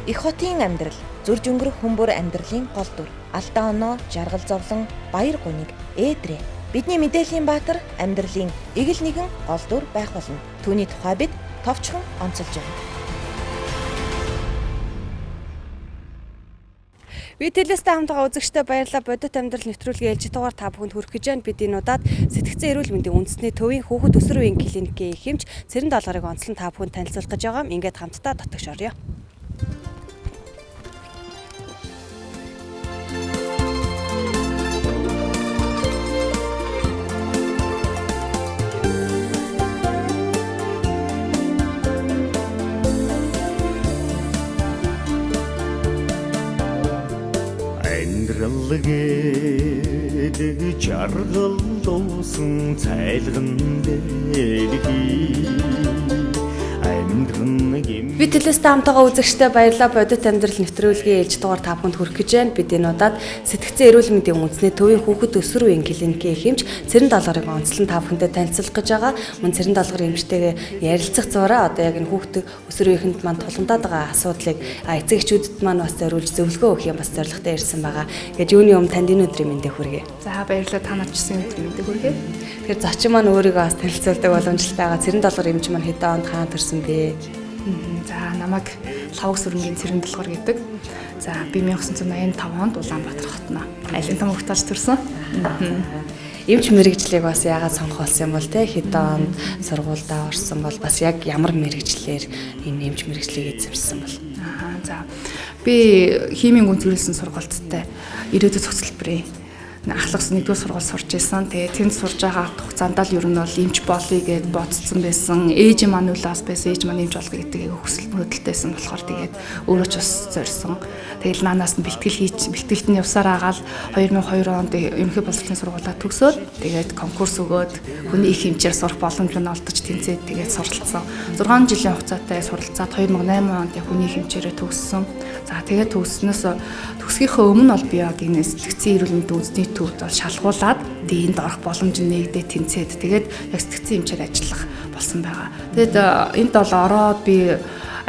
Их хотын амьдрал, зурж өнгөрөх хүмүүр амьдралын гол дүр. Алдаа оноо, жаргал зовлон, баяр гуниг, ээдрээ. Бидний мэдээллийн баатар амьдралын эгэл нэгэн гол дүр байх болно. Түүний тухай бид товчхон онцолж байна. Би телестай хамтгаа үзэгчтэй баярлалаа. Бодит амьдрал нэвтрүүлгийн ээлжид дугаар та бүхэнд хүргэж байна. Бид энэ удаад сэтгцэн эрүүл мэндийн үндэсний төвийн хүүхэд өсвөр үеийн клиникийн эхэмч Цэрэн Долгорыг онцлон та бүхэнд танилцуулах гэж байгаа. Ингээд хамтдаа дотогш орё. Гэдэг жаргал дуусан цайлган дэлхий Би телестай хамтгаа үзэгчтэй баярлалаа. Бодит амьдрал нэвтрүүлгийн ээлж дугаар та бүхэнд хүргэж гэж байна. Бид энэ удаад сэтгцэн эрүүл мэндийн үндэсний төвийн хүүхэд өсвөр үеийн клиникийн эхэмч Цэрэн Долгорыг онцлон та бүхэндээ танилцуулах гэж байгаа. Мөн Цэрэн Долгорын эмчтэйгээ ярилцах зураа одоо яг энэ хүүхэд өсвөр үеийнхэнд манд тулгамдаад байгаа асуудлыг эцэг эхчүүдэд маань бас зориулж зөвлөгөө өгөх юм бас зорилготой ирсэн байгаа. Гэж юуны өмнө танд энэ өдрийн мэндийг хүргэе. За баярлалаа, та нарт ч гэсэн өдрийн мэндийг хүргэе. Тэгэхээр зочин маань өөрийгөө бас танилцуулдаг боломжтой байгаа. Цэрэн Долгор эмч маань хэдэн онд хаана төрсөн бэ? За намайг Лавг сүрэнгийн Цэрэн Долгор гэдэг. За би 1985 онд Улаанбаатар хотно айлын том хөгтөж төрсөн. Эмч мэрэгжлийг бас яагаад сонгох болсон юм бол те хэдэн онд сургуульдаа орсон бол бас яг ямар мэрэгжлээр энэ эмч мэрэгжлийг эзэмшсэн бол. За би химийн гүнзгийрэлсэн сургуульттай ирээдүйн цогцлборын ахлагс 1-р сургууль сурч байсан. Тэгээ тэнд сурж байгаа хугацаанд л ер нь бол эмч болъё гэд бодсон байсан. Ээж маань үлээс байсан. Ээж маань эмч болгоё гэдэг хүсэл мөрөдөлтэйсэн болохоор тэгээд өөрөө ч бас зорьсон. Тэгэл наанаас нь бэлтгэлт нь явсаар агаал 2002 онд ерөнхий боловсролын сургуулаа төгсөөд тэгээд конкурс өгөөд хүний их эмчээр сурах боломж нь олдож тэнцээд тэгээд суралцсан. 6 жилийн хугацаатай суралцаад 2008 онд хүний их эмчээрээ төгссөн. За тэгээд төгсгийнхөө өмнө бол би яг энэ сэтгцэн эрүүл мэндийн үндэсний төвд бол шалгуулад энд орох боломж нэгдээ тэнцээд тэгээд яг сэтгцэн эмчээр ажиллах болсон байгаа. Тэгэд энд бол ороод би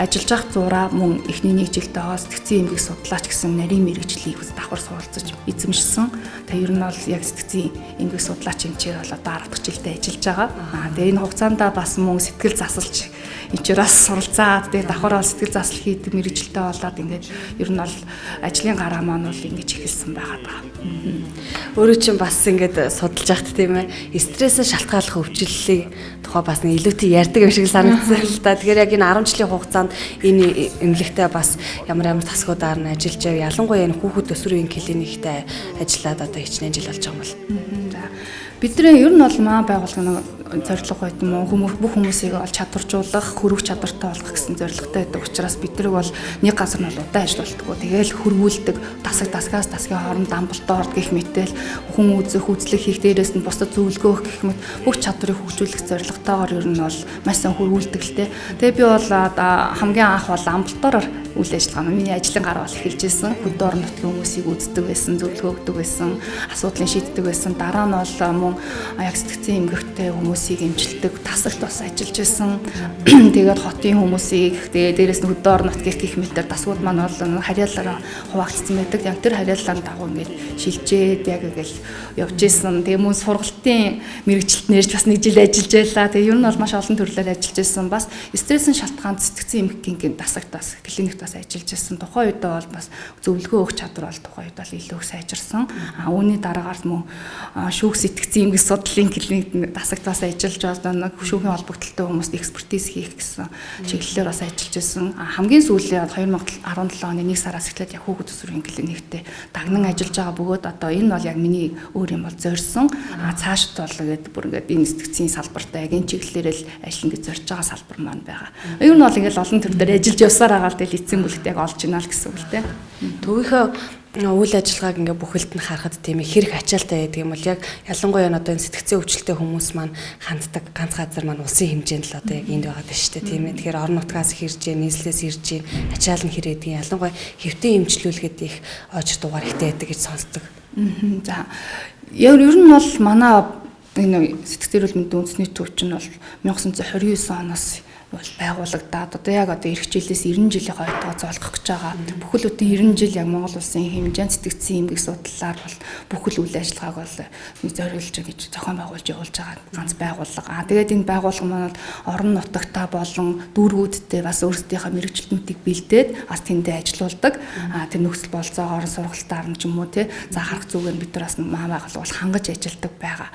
ажиллаж явах зураа мөн эхний нэг жилдээ сэтгцэн эмгэг судлаач гэсэн нарийн мэрэгжлийг давхар суулцаж эзэмшсэн. Тэгээ ер нь бол яг сэтгцэн эмгэг судлаач эмчээр бол одоо 10 дахь жилдээ ажиллаж байгаа. Тэгээ энэ хугацаанд бас мөн сэтгэл засалч эмчээрээс суралцаад тэгээ давхар сэтгэл засал хийдэг мэрэгжилтэй болоод ингээд ер нь бол ажлын гараа маань бол ингэж эхэлсэн байгаа даа. Өөрөө чинь бас ингээд судалж яхад тийм ээ стрессээс шалтгааллах өвчлөлийг тухай бас нэг илүүтэй ярьдаг юм шиг санагдсан л та. Тэгэхээр яг энэ 10 жилийн хугацаанд энэ эмнэлэгтээ бас ямар тасгуудаар нь ажиллаж яв. Ялангуяа энэ хүүхэд өсвөр үеийн клиниктэй ажиллаад одоо хичнээн жил болж байгаа юм бол. За бидний ер нь бол маа байгууллагын зорилго байт юм уу бүх хүмүүсийг ол чадваржуулах, хөрвөх чадвартай болгох гэсэн зорилготой байдаг учраас бидрэг бол нэг газар нь бол удаан ажилладаг. Тэгээл хөрвүүлдэг, дасгаас дасгийн хооронд амбалтаар гэх мэтэл хүн үзэх, үзлэг хийх дээрээс нь бусдад зөвлөгөө өгөх гэх мэт бүх чадварыг хөгжүүлэх зорилготойгоор ер нь бол маш сайн хөрвүүлдэг л те. Тэгээ би бол хамгийн анх бол амбалтаар үйл ажиллагаа миний ажлын гар бол эхэлж ирсэн. Хөдөө орон нутгийн хүмүүсийг үздэг байсан, зөвлөгөө өгдөг байсан, асуудлыг шийддэг байсан. Дараа нь бол мөн яг сэтгцэн эмгэгтэй хүмүүсийг эмчилдэг тасагт бас ажиллаж байсан. Тэгээд хотын хүмүүсийг тэгээд дээрэс нь хөдөө орон нутгийн гэх мэтээр тасгууд маань бол харьяалаараа хуваагдсан байдаг. Яг тэр харьяалаар дагуу ингээд шилжээд яг ингээл явж исэн. Тэгээд мөн сургалтын мэрэгчлэлт нэрж бас нэг жил ажиллаж байлаа. Тэгээд ер нь бол маш олон төрлөөр ажиллаж исэн. Бас стрессийн шалтгаанд сэтгцэн эмгэгтэй тасагтаас клиникт ажиллаж байсан. Тухайн үед бол бас зөвлөгөө өгөх чадвар бол тухайн үед бол илүү их сайжирсан. Үүний дараагаар мөн шүүх сэтгцэн эмгэг судлалын клиникт тасагт бас ажиллаж байгаа нэг шүүхийн холбогдолтой хүмүүст экспертиз хийх гэсэн чиглэлээр бас ажиллаж байсан. Хамгийн сүүлийн 2017 оны 1 сараас эхлээд яг хүүхэд өсвөрийн клиниктэй дагнан ажиллаж байгаа бөгөөд одоо энэ бол яг миний өөр юм бол зорьсон. Цаашд бол ингээд бүр ингээд энэ сэтгцийн салбартай яг энэ чиглэлээр л ажиллана гэж зорж байгаа салбар маань байгаа. Ер нь бол ингээд олон төрлөөр ажиллаж явсаар байгаа л тэгэл эцсийн бүлэгт яг олж ийнаа л гэсэн үг л дээ. Төвийнхөө үйл ажиллагааг ингээ бүхэлд нь харахад тийм их хэрэг ачаалтай байдаг юм бол яг ялангуяа одоо энэ сэтгцэн өвчлөлтэй хүмүүс маань ханддаг ганц газар маань улсын хэмжээнд л одоо яг энд байгаа даа шүү дээ тийм ээ. Тэгэхээр орон нутгаас ирж, нийслэлээс ирж, ачаал нь хэрэг ялангуяа хэвтэн эмчлүүлэхэд их ож дугаар ихтэй байдаг гэж сонсдог. За ер нь бол манай энэ сэтгцэн эрүүл мэндийн үндэсний төв чинь бол 1929 оноос бол байгуулагдаад одоо яг одоо эх жилээс 90 жилийн хойтоо золгох гэж байгаа. Бүхэл бүтэн 90 жил яг Монгол улсын хэмжээнд сэтгцэн эмгэг судлалаар бол бүхэл үйл ажиллагааг бол зориулж гэж зохион байгуулж явуулж байгаа ганц байгууллага. Тэгээд энэ байгууллага маань орон нутагтаа болон дүүргүүдтэй бас өөрсдийнхөө мэрэгчлэнүүдийг бэлдээд бас тэндээ ажилуулдаг. Тэр нөхцөл болцоогоор сургалтаар нь ч юм уу тий за харах зүгээр бид нар бас маа байгууллага бол хангаж ажилдаг байгаа.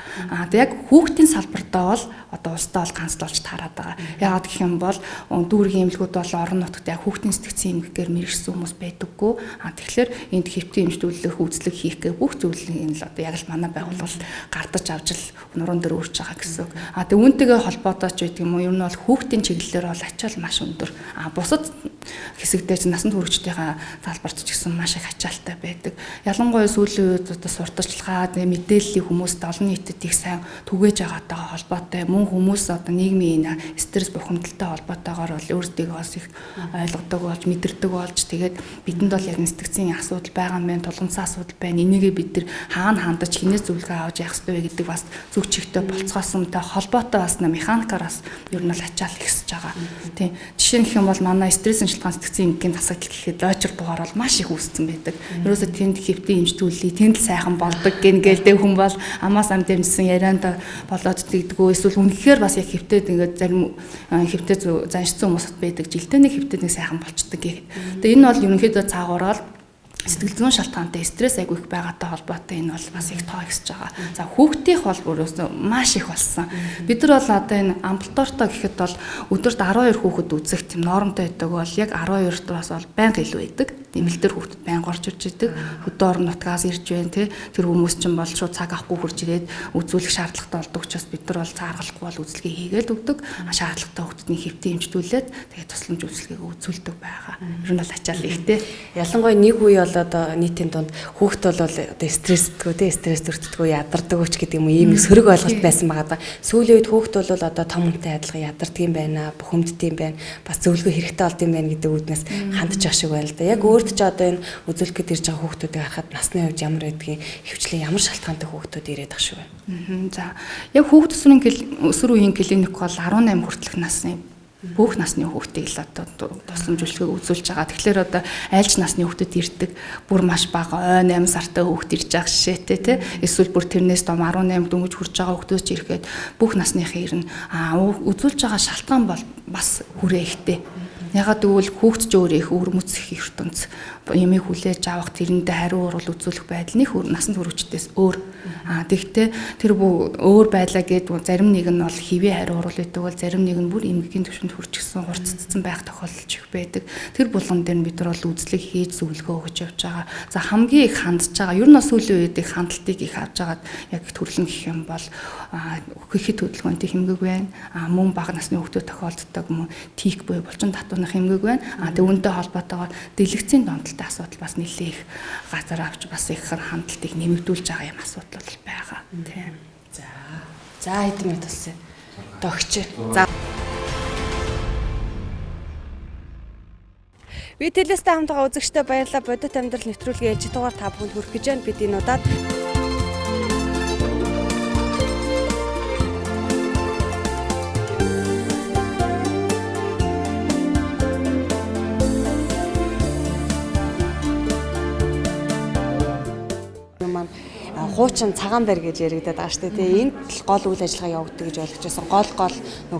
Тэгээд яг хүүхдийн салбартаа бол одоо улстай бол ганцлуулж таарад байгаа. Яагаад гэх юм бол дүүргийн эмнэлгүүд бол орон нутагт яг хүүхдийн сэтгцэн эмгэгээр мэрэгсэн хүмүүс байдаггүй. Тэгэхээр энд хэвтийн эмчтүүлэх үйлчлэг хийх гэх бүх зүйлийг л одоо яг л манай байгууллага гардаж авч л нуруунд дөр өөрч байгаа гэсэн үг. Тэгээ үүнтэйгээ холбоотой ч байдаг юм уу? Ер нь бол хүүхдийн чиглэлээр бол ачаал маш өндөр. Бусад хэсэгдээ ч насан туршидтайгаа салбарт ч гэсэн маш их ачаалтай байдаг. Ялангуяа сүүлийн үед одоо сурталчилгаа, мэдээллийг хүмүүст олон нийтэд их сайн түгээж байгаатай холбоотой мөн хүмүүс одоо нийгмийн стресс бухимдалтай холбоотойгоор бол өөрсдийгөө бас их ойлгодог болж мэдэрдэг болж тэгээд бидэнд бол яг сэтгцийн асуудал байгаа юм байна, тулгымцсан асуудал байна. Энийгээ бид нар хаана хандаж хинээс зөвлөгөө авч явах ёстой вэ гэдэг бас зүг чигтэй болцоосонтой холбоотой бас механикаар бас ер нь л ачаал ихсэж байгаа. Тийм. Жишээ нь гэх юм бол манай стрессийн шалтгаан сэтгцийн эмгэгийн тасагдал гэхэд лойчер дугаар бол маш их үүссэн байдаг. Ерөөсө тэнд хэвтийн эмчтүүлээ, тэнд л сайхан болдог гэнгээл хүн бол амаас ам дэмжсэн ярианд болоод тэгдэггүй. Эсвэл үнэхээр бас яг хэвтээд ингээд зарим хэвтээ заншсан хүмүүс байдаг. Жилдээ нэг хэвтээд нэг сайхан болчдөг гэх. Тэгээ энэ бол ерөнхийдөө цаагаараа сэтгэл зүйн шалтгаантай стресс айгүй их байгаатай холбоотой энэ бол бас их тоо ихсэж байгаа. За хүүхдийнх бол өөрөөсөө маш их болсон. Бид нар бол одоо энэ амбулатортой гэхэд бол өдөрт 12 хүүхэд үзэх тийм нормтой байдаг бол яг 12-оос бол байнга илүү байдаг. Нэмэлтээр хүүхдэд байнга орж ирж идэг. Хөдөө орон нутгаас ирж байна тий. Тэр хүмүүс чинь бол шууд цаг авахгүй хурж ирээд үзүүлэх шаардлагатай болдог учраас бид нар бол цааргалахгүй бол үзлэгээ хийгээд өгдөг. Шаардлагатай хүүхдний хэвтээ эмчтүүлээд тэгээд тусламж үзлэгийг үзүүлдэг байгаа. Ер нь бол ачаал ихтэй. Ялангуяа нэг үе бол одоо нийтийн дунд хүүхд бол одоо стрессдгүү тий стресс төртдгүү ядардаг ч гэдэг юм уу ийм сөрөг ойлголт байсан байгаа да. Сүүлийн үед хүүхд бол одоо том хүнтэй адилхан ядардаг юм байна, бухимддаг юм байна, бас зөвлөгөө хэрэгтэй болд юм байна гэдэг үүднээс хандж ах шиг байна л да. Яг өөрт ч одоо энэ үзүүлэх гээд ирж байгаа хүүхдүүдийг харахад насны хувьд ямар байдгийг хөвчлэн ямар шалтгаантай хүүхдүүд ирээд ах шиг байна. За яг хүүхд өсвөр үеийн клиник бол 18 хүртэлх насны бүх насны хүүхдийг л одоо тусламж үйлчилгээг үзүүлж байгаа. Тэгэхээр одоо айлч насны хүүхдүүд ирдэг. Бүр маш бага 8 сартай хүүхд ирж байгаа жишээтэй тий. Эсвэл бүр тэрнээс дом 18 дөнгөж хүрж байгаа хүүхдүүд ч ирэхэд бүх насныхын ирнэ. Үзүүлж байгаа шалтгаан бол бас хүрээ ихтэй. Ягаад гэвэл хүүхд ч өөрөө их өвөрмөцөх ертөнц ямиг хүлээж авах тэрэндээ хариу урвал үзүүлэх байдал нэг насан туршидтээс өөр. Тэгтээ тэр өөр байлаа гэд зарим нэг нь бол хэвээ хариу урвал гэдэг бол зарим нэг нь бүр эмгэгийн төвшөнд хүрчихсэн хурццсан байх тохиолдол их байдаг. Тэр булган дээр бид нар бол үзлэг хийж зөвлөгөө өгч явж байгаа. За хамгийн их хандж байгаа ер нь сүүлийн үед их хандлтыг их авч байгаад яг төрлөн гэх юм бол хөөхөд хөдөлгөөнтэй хэмгэг байна. Мөн бага насны хүүхдүүд тохиолддог мөн тик буюу булчин татварных хэмгэг байна. Тэгээ үүнтэй холбоотойгоор дэлгэцийн донтолтой асуудал бас нэлээ их газар авч бас их хандлтыг нэмэгдүүлж байгаа юм асуудал бол байгаа. Тийм. За хэдэн минут болсон. Тогч. За би телестэ хамтгаа үзэгчтэй баярлалаа. Бодит амьдрал нэвтрүүлгийн ээлжид дугаар та бүхэнд хүргэх гэж байна. Бид энэ удаад хуучин цагаан байр гэж яригадаад байгаа шүү дээ. Энд л гол үйл ажиллагаа явагддаг гэж ойлгож байсан. Гол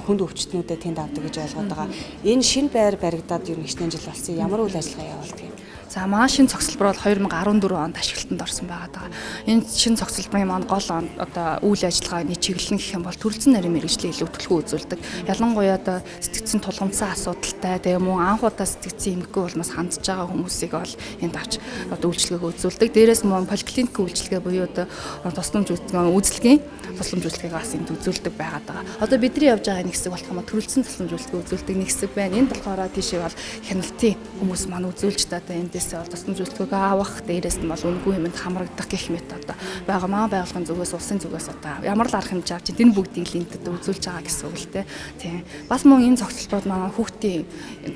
хүнд өвчтнүүдэд тэнд авдаг гэж ойлгоод байгаа. Энэ шинэ байр баригдаад ер нь хэдэн жил болсон. Ямар үйл ажиллагаа явуулдаг юм? За манай шинэ цогцлбор бол 2014 онд ашиглалтанд орсон байгаа. Энэ шинэ цогцлборын маань гол одоо үйл ажиллагааны чиглэл нь гэх юм бол төрөлцөн нарийн мэргэжлийн илүү төлхөө үзүүлдэг. Ялангуяа одоо сэтгцэн тулгамдсан асуудалтай тэгээ мөн анх удаа сэтгцэн эмгэггүй болмоос хандж байгаа хүмүүсийг бол энд авч одоо үйлчилгээг үзүүлдэг. Дээрээс мөн поликлиник үйлчилгээ буюу одоо тусламж үзлэгийн тусламж үйлчилгээг бас энд үзүүлдэг байгаа. Одоо бидний явж байгаа нэг хэсэг болох юм а төрөлцөн тусламж үйлчилгээ үзүүлдэг нэг хэсэг байна. Энэ болохоор тийшээ бол хяналтын хүмүүс маань үзүүлж та энд тусламж үйлчилгээг авах дээрээс нь бол үнгүй юмд хамрагдах гэх мэт одоо байгаа байгууллагын зүгээс улсын зүгээс одоо ямар л арга хэмжээ авч энэ бүгдийг л энд одоо үзүүлж байгаа гэсэн үг л тийм. Бас мөн энэ цогцлборд манай хүүхдийн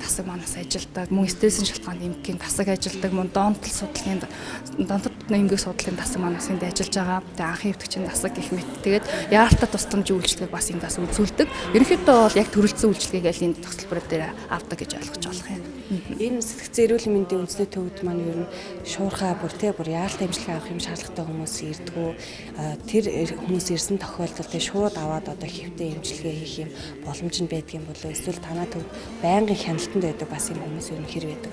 тасаг манаас ажилдаг, мөн стрессийн шалтгаанд эмгэгийн тасаг ажилдаг, мөн донтол судалгаанд эмгэг судлалын тасаг маань бас энд ажиллаж байгаа. Тэгээ анхын өвтгчийн тасаг гэх мэт. Тэгээд яаралтай тусламжийн үйлчлэгийг бас энд бас үзүүлдэг. Ерөнхийдөө бол яг төрөлцсөн үйлчлэгийг аль энэ төгсөлбөр дээр авдаг гэж ойлгож болох юм. Энэ сэтгцэн эрүүл мэндийн үндэсний төвд маань ер нь шуурхай бүр яаралтай эмчилгээ авах юм шаардлагатай хүмүүс ирдгүү. Тэр хүмүүс ирсэн тохиолдолд шууд аваад одоо хэвтэ эмчилгээ хийх юм боломж нь байдгийн болоо эсвэл танаа төвд байнгын хяналтанд байдаг бас юм хүмүүс ер нь хэр байдаг.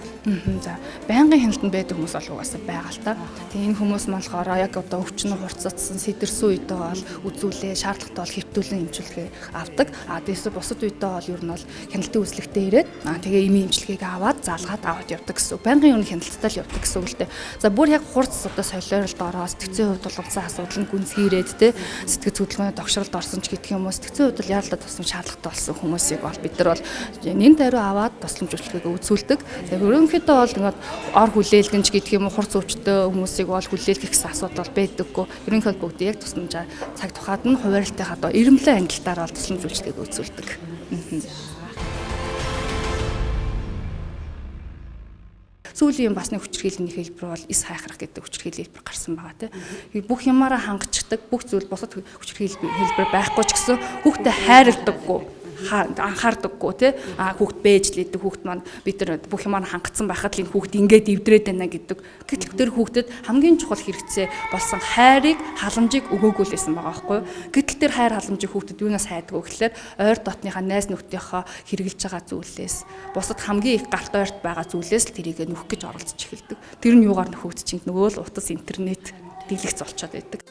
За байнгын хяналтанд байдаг хүмүүс бол угаасаа байгаа л та. Тэгээ энэ хүмүүс болохоор яг одоо өвчин хурцсадсан сэтэрсэн үедээ бол үзүүлээ шаардлагатай бол хэвтүүлэн эмчилгээ авдаг. Дээсээ бусад үедээ бол ер нь бол хяналтын үзлэгтээ ирээд тэгээ эми эмчилгээг аваад заалгаад аваад явдаг гэсэн. Байнгын ер нь хяналттай л явдаг гэсэн үг л дээ. За бүр яг хурц одоо солиоролд ороо сэтгцийн хувьд бол уцаа асуудал нь гүнзгийрээд те сэтгэц хөдөлгөөний тогшролд орсон ч гэдэг юм уу сэтгцийн хувьд бол яаралтай тусламж шаардлагатай болсон хүмүүсийг бол бид нар бол нэн тариу аваад тусламж үйлчилгээг үзүүлдэг. Тэгээ ерөнхийдөө бол ингээд ор хүлээлгэнч гэдэг юм уу хурц өвчтөй хүмүүсийг бол хүлээлгэх гэсэн асуудал байдаггүй. Ерөнхийдөө бүгд яг тусламжаа цаг тухайд нь хуваарлтынхаа одоо ирэмлэн ангилтаар бол тусламж үйлчилгээг үзүүлдэг. Сүүлийн бас нэг хүчирхийллийн хэлбэр бол эс хайхрах гэдэг хүчирхийллийн хэлбэр гарсан байгаа тийм. Бүх юмараа хангацдаг, бүх зүйл бусад хүчирхийллийн хэлбэр байхгүй ч гэсэн хүүхдэд хайрладаггүй. Анхаардаггүй тий хүүхд бэжлээдэг хүүхд маань бид нар бүх юмаа хангацсан байхад л энэ хүүхд ингээд эвдрээд байна гэдэг. Гэтэл тэр хүүхдэд хамгийн чухал хэрэгцээ болсон хайрыг халамжийг өгөөгүй л байсан байгаа байхгүй юу. Гэтэл тэр хайр халамжийг хүүхдэд юунаас хайдаг вэ гэхэлэр ойр дотныхаа найз нөхдийнхөө хэрэгжилж байгаа зүйлээс бусад хамгийн их гарт ойрт байгаа зүйлээс л тэрийг нөхөх гэж оролцож эхэлдэг. Тэр нь юугаар нөхөгдөж чинь нөгөө л утас интернет дэлгэц болчиход байдаг.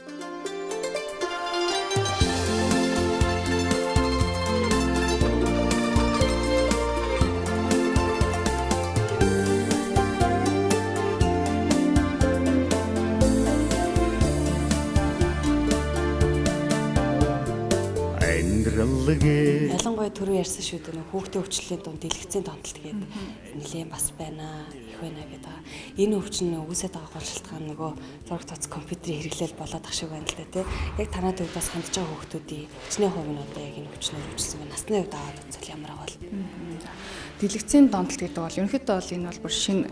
Ялангуяа түрүү ярьсан шүү дээ хүүхдийн өвчлөлийн дунд дэлгэцийн донтолт гэдэг нэлээд бас байна их байна гэдэг. Энэ өвчин үүсээд байгаа гол шалтгаан нөгөө зураг тоц компьютерийн хэрэглэл болоод ах шиг байна л да тий. Яг танаа төвд бас хандж байгаа хүүхдүүдийн хичнээн хувь нь одоо яг энэ өвчнөр өвчлсөн байна. Насны хувьд аваад үзэл ямар бол дэлгэцийн донтолт гэдэг бол ерөнхийдөө бол энэ бол бүр шинэ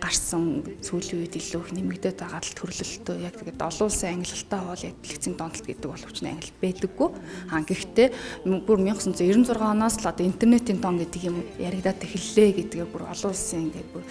гарсан сүүлийн үед илүү их нэмэгдээд байгаа л төрлөлтөө яг тэгээд олон улсын ангилалтаа бол яг дэлгэцийн донтолт гэдэг бол өвчний ангилалт байдаггүй. Гэхдээ бүр 1996 оноос л одоо интернетийн дон гэдэг юм яригадаад эхэллээ гэдгээр бүр олон улсын ингээд бүр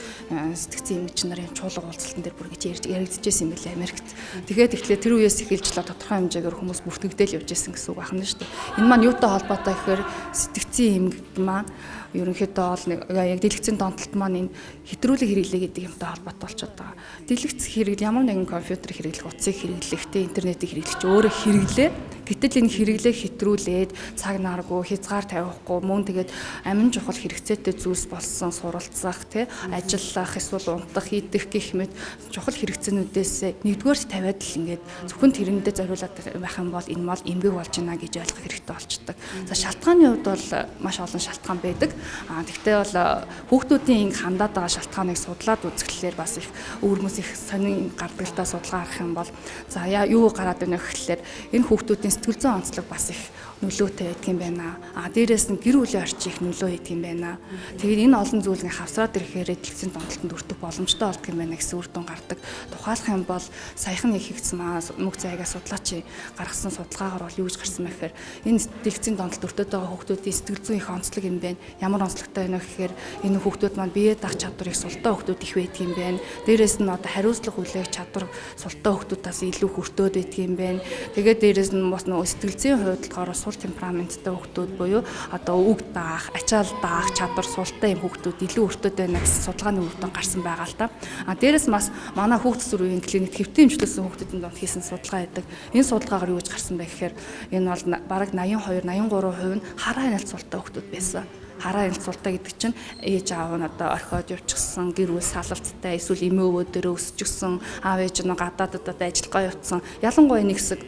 сэтгцийн эмч нарын чуулга уулзалтан дээр бүр гэж яригдчихсэн юм билээ Америкт. Тэгээд тэгэхээр тэр үеэс эхэлж л тодорхой хэмжээгээр хүмүүс бүртгэгдэл явж исэн гэсэн үг байна шүү дээ. Энэ маань юутай холбоотой гэхээр сэтгцийн эмгэг маань ерөнхийдөө бол яг дэлгэцийн донтолт маань энэ хэтрүүлэг хэрэглээ гэдэг юмтай холбоотой болчиход байгаа. Дэлгэц хэрэглэл ямар нэгэн компьютер хэрэглэх, утсыг хэрэглэхдээ интернетийг хэрэглэж өөрөө хэрэглээ. Гэтэл энэ хэрэглээ хэтрүүлээд цаг наргүй, хязгаар тавихгүй, мөн тэгээд амин чухал хэрэгцээтэй зүйлс болсон суралцах, ажиллах, эсвэл унтах, идэх гэх мэт чухал хэрэгцээнүүдээс нэгдүгээр тавиад л ингээд зөвхөн тэрэндээ зориулаад байх юм бол энэ мал эмгэг болж байна гэж ойлгох хэрэгтэй болчдөг. За шалтгааны хувьд бол маш олон шалтгаан байдаг. Тэгвэл бол хүүхдүүдийн ингэ хандаад байгаа шалтгааныг судлаад үзэхлээр бас их өвөрмөс их сонин гардаг судалгаа арах юм бол за юу гараад байна гэхлээр энэ хүүхдүүдийн сэтгэл зүйн онцлог бас их нөлөөтэй байдаг юм байна. Дээрээс нь гэр бүлийн орчин их нөлөө хийдэг юм байна. Тэгээд энэ олон зүйлийн хавсраад ирэхээр дэлгэцийн донтолтод өртөх боломжтой болдго юм байна гэсэн үр дүн гардаг. Тухайлах юм бол саяхан хийгдсэн мөнх зайгаа судлаачийн гаргасан судалгаагаар бол юу гэж гарсан бэ гэхээр энэ дэлгэцийн донтолд өртөд байгаа хүүхдүүдийн сэтгэл зүйн их онцлог юм байна. Ямар онцлогтой байна гэхээр энэ хүүхдүүд маань бие даах чадвар их султай хүүхдүүд их байдаг юм байна. Дээрээс нь одоо хариуцлага хүлээх чадвар султай хүүхдүүдээс илүү хүртөөд байдаг юм байна. Тэгээд дээрээс нь бас нөгөө сэтгэл зүйн хувьд болохоор сул темпераменттай хүүхдүүд буюу одоо үг даах, ачаал даах чадвар султай юм хүүхдүүд илүү өртөөд байна гэсэн судалгааны үр дүн гарсан байгаа л та. Дээрээс бас манай хүүхд төрийн клиникт хэвтэн эмчлүүлсэн хүүхдүүдийн донд хийсэн судалгаа байдаг. Энэ судалгаагаар юу гэж гарсан бэ гэхээр энэ бол бараг 82-83% нь хараа хяналт султай хүүхдүүд байсан. Хараа хяналт султай гэдэг чинь ээж аав нь одоо орхиод явчихсан, гэр бүл салавцтай, эсвэл эмээ өвөө дээр өсчихсэн, аав ээж нь гадаадад ажиллахгаа явцсан. Ялангуяа нэг хэсэг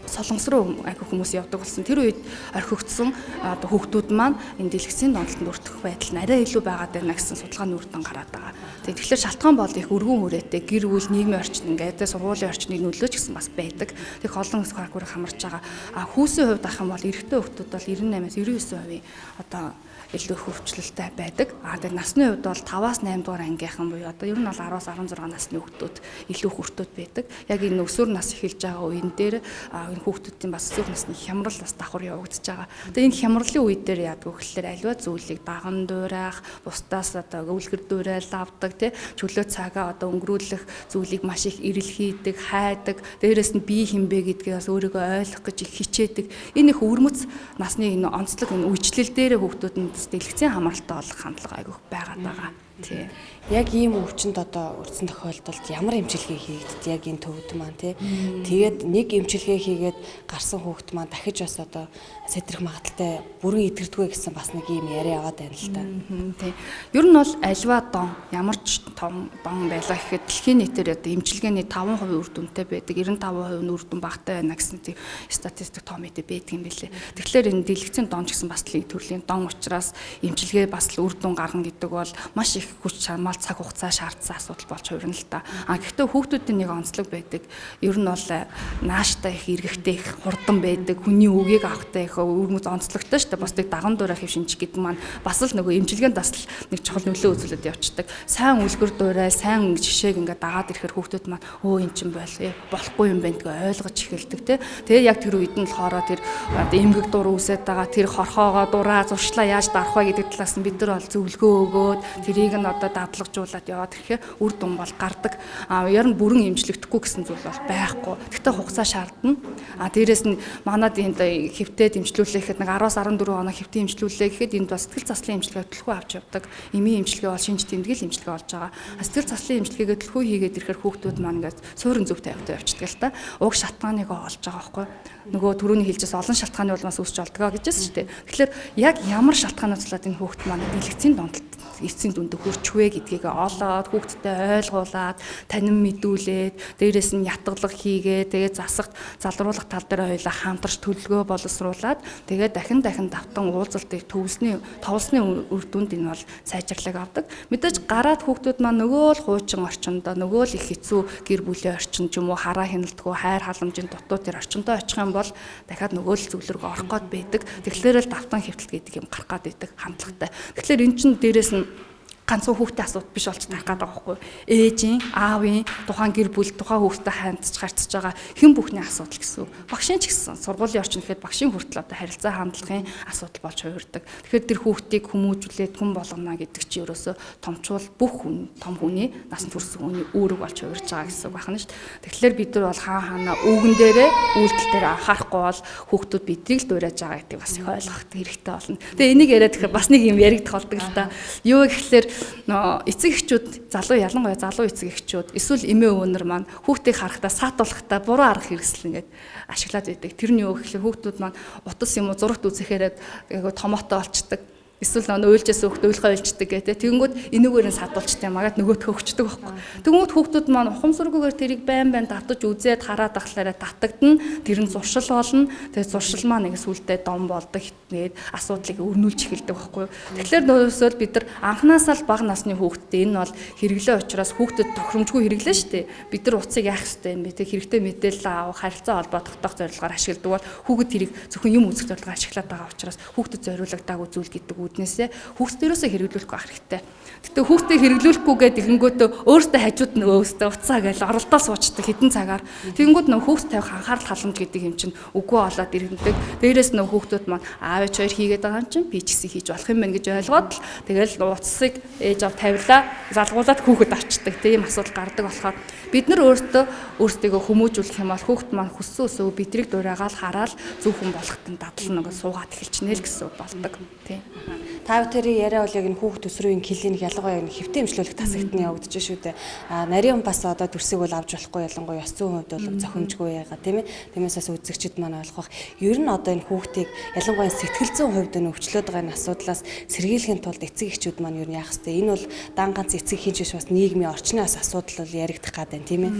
солонгос руу айгүй хүмүүс явдаг болсон. Тэр үед орхигдсон одоо хүүхдүүд маань энэ дэлгэцийн донтолтод өртөх байдал нь арай илүү байгаад байна гэсэн судалгааны үр дүн гараад байгаа. Тэгэхээр шалтгаан бол их өргөн хүрээтэй гэр бүл нийгмийн орчин ингээд сургуулийн орчныг нөлөөч гэсэн бас байдаг. Тэг олон факторыг хамарч байгаа. Хүүсийн хувьд ах юм бол эрэгтэй хүүхдүүд бол 98-99% одоо илүү их хөвчлөлтэй байдаг. Тэгээд насны хувьд бол 5-8 дугаар ангийнхан буюу одоо ер нь бол 10-аас 16 насны хүүхдүүд илүү хүртүүд байдаг. Яг энэ өсвөр нас эхэлж байгаа үеин дээр энэ хүүхдүүдийн бас өсвөр насны хямрал бас давхар явагдаж байгаа. Тэгээд энэ хямралын үе дээр яадаг вэ гэхээр аливаа зүйлийг даган дуурайх, бусдаас одоо өвлгөр дуурайлал авдаг тий чөлөө цагаа одоо өнгөрүүлэх зүйлийг маш их эрэл хийдэг, хайдаг. Дээрээс нь бие хэмбэ гэдгийг бас өөрийгөө ойлгох гэж их хичээдэг. Энэ их өвөрмөц насны энэ онцлог энэ үечлэл дээр хүүхдүүд нь дэлгэцийн хамааралтай болох хандлага айгүйх байгаад байгаа. Тий. Яг ийм өвчнөд одоо өртсөн тохиолдолд ямар эмчилгээ хийгддэг яг энэ төвд маань тий. Тэгээд нэг эмчилгээ хийгээд гарсан хүүхэд маань дахиж бас одоо сэтрэх магадaltaй бүрэн идэгдэггүй гэсэн бас нэг ийм яриа яваад байна л та. Тий. Ер нь бол альва дон ямар ч том дон байлаа гэхэд дэлхийн нийтээр одоо эмчилгээний 5% үр дүнтэй байдаг, 95% нь үр дүн багатай байна гэсэн тийм статистик том мэдээ байдаг юм билээ. Тэгэхээр энэ дэлгэцийн дон ч гэсэн бас нэг төрлийн дон учраас эмчилгээ бас л үр дүн гаргана гэдэг бол маш их хүч чармаал цаг хугацаа шаардсан асуудал болж хувирна л та. Гэхдээ хүүхдүүдийн нэг онцлог байдаг. Ер нь бол нааштай их эргэхтэй их хурдан байдаг. Хүний үгийг авахтай их өрмөц онцлогтой шүү дээ. Бусдыг даган дуурайх хэв шинж гэдэг маань бас л нөгөө эмчилгээнд бас л нэг чухал нөлөө үзүүлээд явцдаг. Сайн үлгэр дуурай, сайн жишээг ингээд дагаад ирэхээр хүүхдүүд маань өө эн чинь болохгүй юм байна гэж ойлгож эхэлдэг тий. Тэгээ яг тэр үед нь болохоор тэр эмгэг дур үсээд байгаа тэр хорхоогоо дураа зуршлаа яаж дарах вэ гэдэг талаас нь бид нар бол зөвлөгөө өгөөд тэрийг нь одоо дадлагжуулаад яваад ирэхээр үр дүн бол гардаг. Ер нь бүрэн эмчлэгдэхгүй гэсэн зүйл бол байхгүй. Гэхдээ хугацаа шаардна. Дээрээс нь манад энд хэвтээд эмчлүүлэхэд нэг 10-14 хоног хэвтээ эмчлүүлээ гэхэд энд бас сэтгэл заслын эмчилгээ төлхөө авч явдаг. Эмийн эмчилгээ бол шинж тэмдэглэл эмчилгээ болж байгаа. Сэтгэл заслын эмчилгээгээ төлхөө хийгээд ирэхээр хүүхдүүд маань ингээд суурин зүг тавьдаг явчихдаг л та. Уг шалтгааныг олж байгаа байхгүй. Нөгөө түрүүний хэлжээс олон шалтгааны улмаас үүсч болдгоо гэжсэн шүү дээ. Тэгэхээр яг ямар шалтгаанаас болоод энэ хүүхд маань дэлгэцийн донтолт эцсийн дүндээ хүрчвэ гэдгийг олоод хүүхдтэй ойлгуулад танин мэдүүлээд дээрээс нь ятгалаг хийгээд тэгээд засагт залруулах тал дээр хоёулаа хамтарч төлөвлөгөө боловсруулад тэгээд дахин давтан уулзалтыг товлсны үр дүнд энэ бол сайжрлаг авдаг. Мэдээж гараад хүүхдүүд маань нөгөө л хуучин орчиндоо нөгөө л их хэцүү гэр бүлийн орчин ч юм уу хараа хяналтгүй хайр халамжийн дутуу тэр орчиндоо очих юм бол дахиад нөгөө л зөвлөргө орох гээд байдаг. Тэгэхээр л давтан хэвтэлт гэдэг юм гарах гээд байдаг хандлагатай. Тэгэхээр эн чинь дээрээс нь ганцхан хүүхдээ асуудал биш болж тарих гэдэг байгаа байхгүй. Ээжийн, аавын, тухайн гэр бүл, тухайн хүүхдэд хандж гарцж байгаа хэн бүхний асуудал гэсэн. Багшийн ч гэсэн сургуулийн орчин гэхэд багшийн хүртэл одоо харилцаа хандлагын асуудал болж хувирдаг. Тэгэхээр тэр хүүхдийг хүмүүжүүлээд хүн болгоно гэдэг чинь ерөөсө томчвол бүх хүн, том хүний насанд хүрсэн хүний үүрэг болж хувирж байгаа гэсэн үг байна шүү дээ. Тэгэхээр бид нар бол хаана өвгөн дээрээ үйлдэл дээр анхаарахгүй бол хүүхдүүд биднийг л дуурайж байгаа гэдэг бас их ойлгох хэрэгтэй болно. Тэгээ энийг яриад тэгэхээр бас нэг юм яригдах болдог л та. Юу гэхээр эцэг эхчүүд ялангуяа залуу эцэг эхчүүд эсвэл эмээ өвнөр маань хүүхдийг харахтаа саатуулахтаа буруу арга хэрэгсэл ингээд ашиглаад байдаг. Тэр нь юу гэхээр хүүхдүүд маань утас юм уу зурагт үзэхээр томоотой болчдөг. Эсвэл уйлжээс хүүхдээ уйлхаа уйлждаг гэдэг. Тэгэнгүүт энүүгээр нь садуулчтай магаад нөгөөдхөө өгчдөг байхгүй. Тэгэнгүүт хүүхдүүд маань ухамсаргүйгээр тэрийг байн татаж үзээд хараад ахлаараа татагдана. Тэр нь зуршил болно. Тэгээд зуршил маань нэг сүултээ дом болдог хитнээд асуудлыг өрнүүлж эхэлдэг байхгүй. Тэгэхээр нөөсөөл бид нар анханасаа л бага насны хүүхдэд энэ бол хэрэглээ учраас хүүхдэд тохиромжгүй хэрэглээ шүү дээ. Бид нар утсыг яах ёстой юм бэ? Тэг хэрэгтэй мэдээлэл авах, харилцаа холбоо тогтоох зорилгоор ашигладаг бол хүүхэд тэрийг зөвхөн юм үзэх зорилгоор ашиглаад байгаа учраас хүүхдэд зориулагдаагүй зүйл гэдэг үднээсээ хүүхдээрөөсөө хэрэглүүлэхгүй ах хэрэгтэй. Гэтэ хүүхдээ хэрэглүүлэхгүйгээд тэгэнгүүтээ өөртөө хажууд нь өөстөө уцаа гэж оролдоо суучдаг хэдэн цагаар. Тэгэнгүүт нөө хүүхд тавих анхаарал халамж гэдэг юм чинь үгүй болоод иргэндэг. Дээрээс нөө хүүхдүүд маань аав ээж хоёр хийгээд байгаа юм чинь би ч гэсэн хийж болох юм байна гэж ойлгоод л тэгэл уцсыг ээж аав тавилаа залгуулад хүүхэд авчдаг. Тийм асуудал гардаг болохоор бид нар өөртөө хүмүүжүүлэх юм бол хүүхд маань хүссэн өсөө бидрийг дуурайгаал хараад зөв хүн болоход нь дадал нэг суугаад эхэлчихнэ л гэсэн болдог. Тийм. Та бүхэн яриа бол яг энэ хүүхд төсрүүийн клиник ялангуяа энэ хэвтэ эмчлүүлэх тасагтны явагдаж шүү дээ. Нарийн бас одоо төрсийг бол авч болохгүй ялангуяа ёс зүйн хувьд бол зохимжгүй байгаа тийм ээ. Тиймээс үзэгчид маань ойлгох. Ер нь одоо энэ хүүхдийг ялангуяа сэтгэл зүйн хувьд энэ өвчлөд байгаа энэ асуудлаас сэргийлэхийн тулд эцэг эхчүүд маань ер нь яах вэ? Энэ бол дан ганц эцэг хийж биш бас нийгмийн орчноос асуудал бол яригдах гэдэг тийм ээ.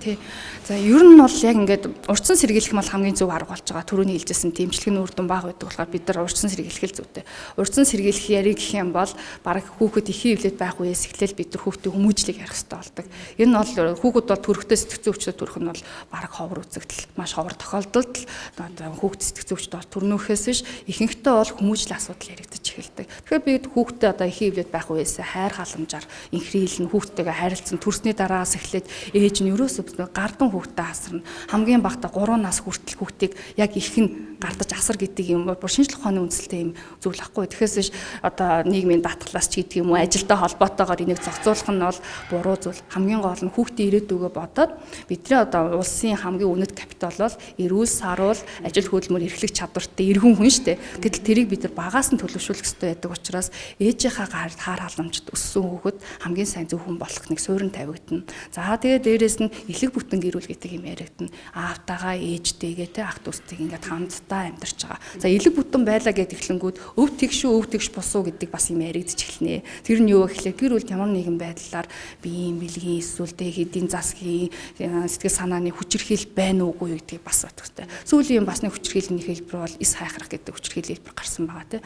Тий. За ер нь бол яг ингээд урьдчилан сэргийлэх бол хамгийн зөв арга болж байгаа. Түрүүний хэлжсэн дэмжлэгийн үр дүн бага байдаг болохоор бид нар урьдчилан сэргийлэх л зүйтэй. Урьдчилан сэргийлэх яриг гэх юм бол баг хүүхэд ихийн хөвлөд байх үеэс эхлээл бид нар хүүхдийн хүмүүжлийг ярих хэрэгтэй болдог. Энэ бол хүүхэд бол төрөхтэй сэтгцэн өвчтөд төрөх нь бол баг ховор үзэгдэл маш ховор тохиолдолд хүүхэд сэтгцэн өвчтөд бол төрнөхөөс биш ихэнхдээ бол хүмүүжлийн асуудал яригдаж эхэлдэг. Тэгэхээр бид хүүхдэд одоо ихийн хөвлөд байх үеэс хайр халамжаар инхрийлэн хүүхдтэйгээ харилцсан төрсний дараагаас эхлээд ээж нь ерөөсөө гардан хүүхдэд асарна. Хамгийн багтаа 3 нас хүртэл хүүхдийг яг их нь гардаж асар гэдэг юм бүр шинжлэх ухааны үндсэлтэй юм зүйл ахгүй. Тэгэхээс биш одоо нийгмийн даатгалаас ч гэдэг юм уу ажилтай холбоотойгоор энийг зохицуулах нь бол буруу зүйл. Хамгийн гол нь хүүхдийн ирээдүгөө бодоод бидний одоо улсын хамгийн үнэт капитал бол эрүүл саруул ажил хөдөлмөр эрхлэх чадвартай эргэн хүн шүү дээ. Гэтэл тэрийг бид нар багаас нь төлөвшүүлэх хэрэгтэй байдаг учраас ээжийнхаа хаар халамжид өссөн хүүхэд хамгийн сайн зөв хүн болох нэг суурин тавигдана. За тэгээ дээрэс нь элэг бүтэн гэр бүл гэдэг юм яригдана. Аавтайгаа ээжтэйгээ те ах дүүстэйг ингээд хамтдаа амьдарч байгаа. За элэг бүтэн байлаа гэдэг эхлэнгүүд өв тэгш босуу гэдэг бас юм яригдчих эхэлнэ. Тэр нь юу гэхлээр гэр бүлд ямар нэгэн байдлаар биеийн бэлгийн эсвэл хэдийн засгийн сэтгэл санааны хүчирхийл байна уугүй гэдгийг бас бодохтой. Сүүлийн бас нэг хүчирхийлний хэлбэр бол эс хайхрах гэдэг хүчирхийл хэлбэр гарсан байгаа те.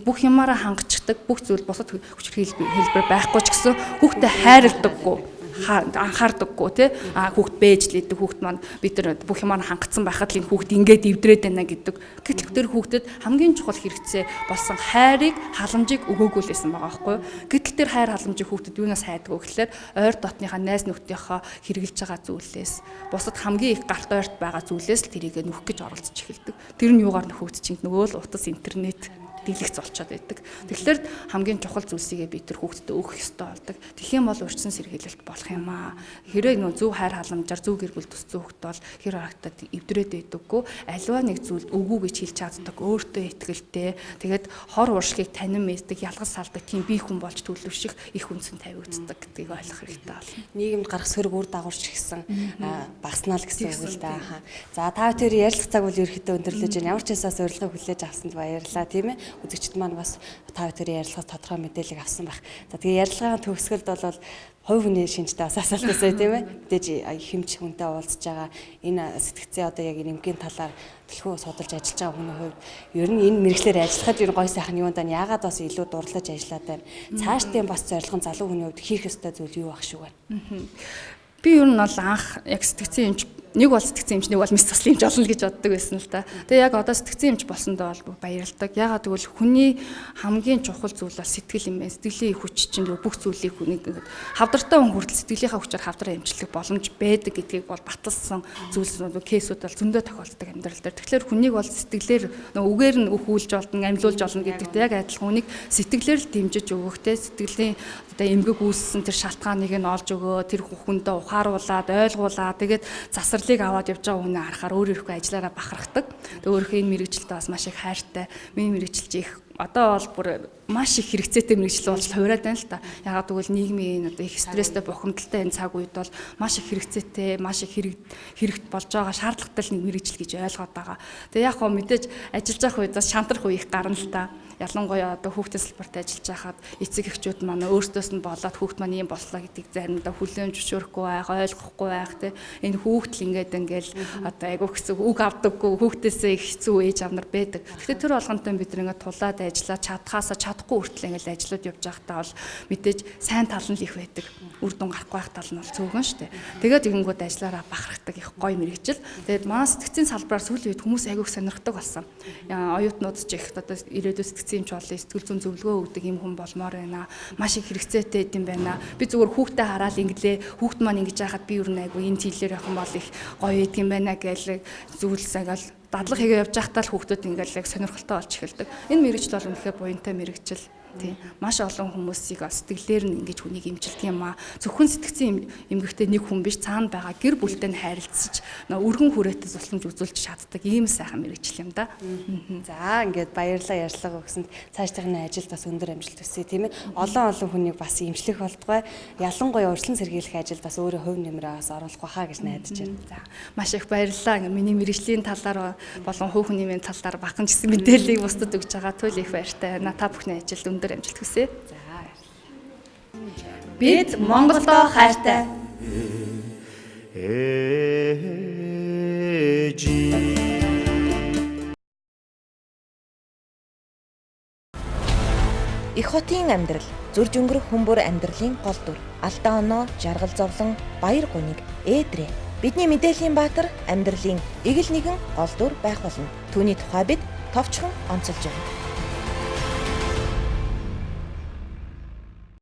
Бүх юмараа хангацдаг бүх зүйл бусад хүчирхийл хэлбэр байхгүй ч гэсэн хүүхдэд хайрладаггүй анхаардаггүй тий хүүхд бэжлээдэг хүүхд маань бид нар бүх юмаа хангацсан байхад л энэ хүүхд ингээд эвдрээд байна гэдэг. Гэтэл тэр хүүхдэд хамгийн чухал хэрэгцээ болсон хайрыг халамжийг өгөөгүй л байсан байгаа байхгүй. Гэтэл тэр хайр халамжийг хүүхдэд юунаас хайдаггүй гэхэлэр ойр дотныхаа найз нөхдийнхөө хэрэгжилж байгаа зүйлээс бусад хамгийн их гарт ойрт байгаа зүйлээс л тэрийг нөхөх гэж оролцож эхэлдэг. Тэр нь юугаар нөхөд чинь нөгөө л утас интернет дэлгэц болчиход байдаг. Тэгэхээр хамгийн чухал зүйлсийгээ бид тэр хүүхдэд өгөх ёстой болдог. Тэгэх юм бол урьдчилан сэргийлэлт болох юм аа. Хэрэг нөө зөв хайр халамжаар зөв гэр бүл төссөн хүүхд бол хэр харагтаад эвдрээд байдаггүй. Аливаа нэг зүйл өгөө гэж хэлж чаддаг. Өөртөө итгэлтэй. Тэгээд хор уршигыг танин мэддэг, ялгаж салдаг тийм бие хүн болж төлөвших их үнсэн тавигддаг гэдгийг ойлгох хэрэгтэй байна. Нийгэмд гарах сөрөг үр дагаварч гэсэн багснаа л гэсэн үг л да. За та тэр ярилцах цаг бол ерөөхдөө өндөрлөж байна. Ямар ч хэсээс урилгыг хүлээж авсанд баярлалаа тийм ээ. Үзэгчд маань бас та бүхэн ярилцлагаас тодорхой мэдээлэл авсан байх. За тэгээ ярилцлагын төгсгөлд бол хувь хүний шинжтэй бас асуулт байсан тийм ээ. Мэдээж хэмж хүнтэй уулзж байгаа энэ сэтгцээ одоо яг эмггийн талаар төлхөө судалж ажиллаж байгаа хүний хувьд ер нь энэ мэрэгчлэр ажиллахад ер нь гой сайхан юунд тань яагаад бас илүү дурлаж ажиллаад байна. Цаашдын бас зорилго нь залуу хүний хувьд хийх ёстой зүйл юу байх шиг байна. Би ер нь бол анх яг сэтгцэн эмч нэг бол сэтгцэн эмч, нэг бол мэс цуслын эмч болно гэж боддог байсан л та. Тэгээ яг одоо сэтгцэн эмч болсондоо бол баярлалдаг. Ягаад гэвэл хүний хамгийн чухал зүйл бол сэтгэл юм байна. Сэтгэлийн хүч чинь бүх зүйлийг хүнийг хавдартай хүн хүртэл сэтгэлийнхаа хүчээр хавдраа эмчлэх боломж байдаг гэдгийг бол баталсан зүйлс кейсүүд бол зөндөө тохиолддог амьдрал дээр. Тэгэхээр хүнийг бол сэтгэлээр үгээр нь өхүүлж олдно, амьлуулж олно гэдэгтэй яг адилхан хүнийг сэтгэлээр л дэмжиж өгөхтэй сэтгэлийн одоо эмгэг үүссэн тэр шалтгааныг нь олж өгөө, тэр хүндээ ухааруулад, ойлгуулад тэгээд засварлыг аваад явж байгаа хүнээ харахаар өөрийнхөө ажиллаараа бахархдаг. Тэгээд өөрийнхөө энэ мэрэгчлэлтэй бас маш их хайртай. Миний мэрэгчлж их одоо бол бүр маш их хэрэгцээтэй мэрэгчлэл болж хувираад байна л та. Ягаад гэвэл нийгмийн одоо их стресстэй бухимдалтай энэ цаг үед бол маш их хэрэгцээтэй, маш их хэрэгт болж байгаа шаардлагатай нэг мэрэгжил гэж ойлгоод байгаа. Тэгээ яг хөө мэдээж ажиллаж явах үед бас шантрах үе их гарна л та. Ялангуяа одоо хүүхдийн салбарт ажиллаж байхад эцэг эхчүүд маань өөрсдөөс нь болоод хүүхд маань юм боллоо гэдгийг заримдаа хүлээн зөвшөөрөхгүй байх, ойлгохгүй байх те. Энэ хүүхд л ингээл одоо айгуу хэсэг үг авдаггүй хүүхдээсээ их хэцүү ээж авнар байдаг. Тэгэхээр тэр болгонтой бид нэг тулаад ажиллаад чадхаасаа чадахгүй хүртэл ингээл ажлууд явж байхдаа бол мэдээж сайн тал нь л их байдаг. Үр дүн гарахгүй байх тал нь бол цөөхөн шүү дээ. Тэгээд тэгэнгүүт ажиллаараа бахархдаг их гоё мэрэгжил. Тэгээд манай сэтгцийн салбараар сүүлийн үед хүмүүс айгуух сонирхдаг болсон. Оюутнууд ч их одоо ирээдүйн сэтгцийн эмч боллоо, сэтгэл зүйн зөвлөгөө өгдөг юм хүн болмоор байна. Маш их хэрэгцээтэй юм байна. Би зүгээр хүүхдээ хараад инглээ хүүхд маань ингэж яхад би юу нэг энэ тийлэр явах юм бол их гоё идэг юм байна гэж зүйлсээ гал дадлага хийгээ явж байхдаа л хүүхдүүд ингээл яг сонирхолтой болж эхэлдэг. Энэ мэрэгжил бол үнэхээр буянтай мэрэгжил. Тийм. Маш олон хүмүүсийг сэтгэлээр нь ингэж хүнийг имчилдэг юм аа. Зөвхөн сэтгцэн эмгэгтэй нэг хүн биш, цаана байгаа гэр бүлтэй нь харилцаж өргөн хүрээтэй тусламж үзүүлж чаддаг ийм сайхан мэрэгжил юм да. За ингээд баярлалаа ярьслага өгсөнд цаашдын ажилд бас өндөр амжилт хүсье тийм ээ. Олон хүнийг бас имжлэх болтугай. Ялангуяа урьдчилан сэргийлэх ажилд бас өөрөө хувь нэмрээ бас оруулах баха гэж найдаж байна. За маш их баярлалаа. Миний мэрэгжлийн талаар болон хувь хүний талаар бахан гэсэн мэдээллийг бусдад өгч байгаа туйл их баяртай байна. Та бүхний ажилд өндөр амжилт хүсье. За Бид Монголдоо хайртай. Эх хотын амьдрал, зурж өнгөрөх хүмбэр амьдралын гол дүр, алдаа оноо, жаргал зовлон, баяр гуниг, ээдрээ. Бидний мэдээллийн баатар амьдралын эгэл нэгэн гол дүр байх болно. Түүний тухай бид товчхон онцолж байна.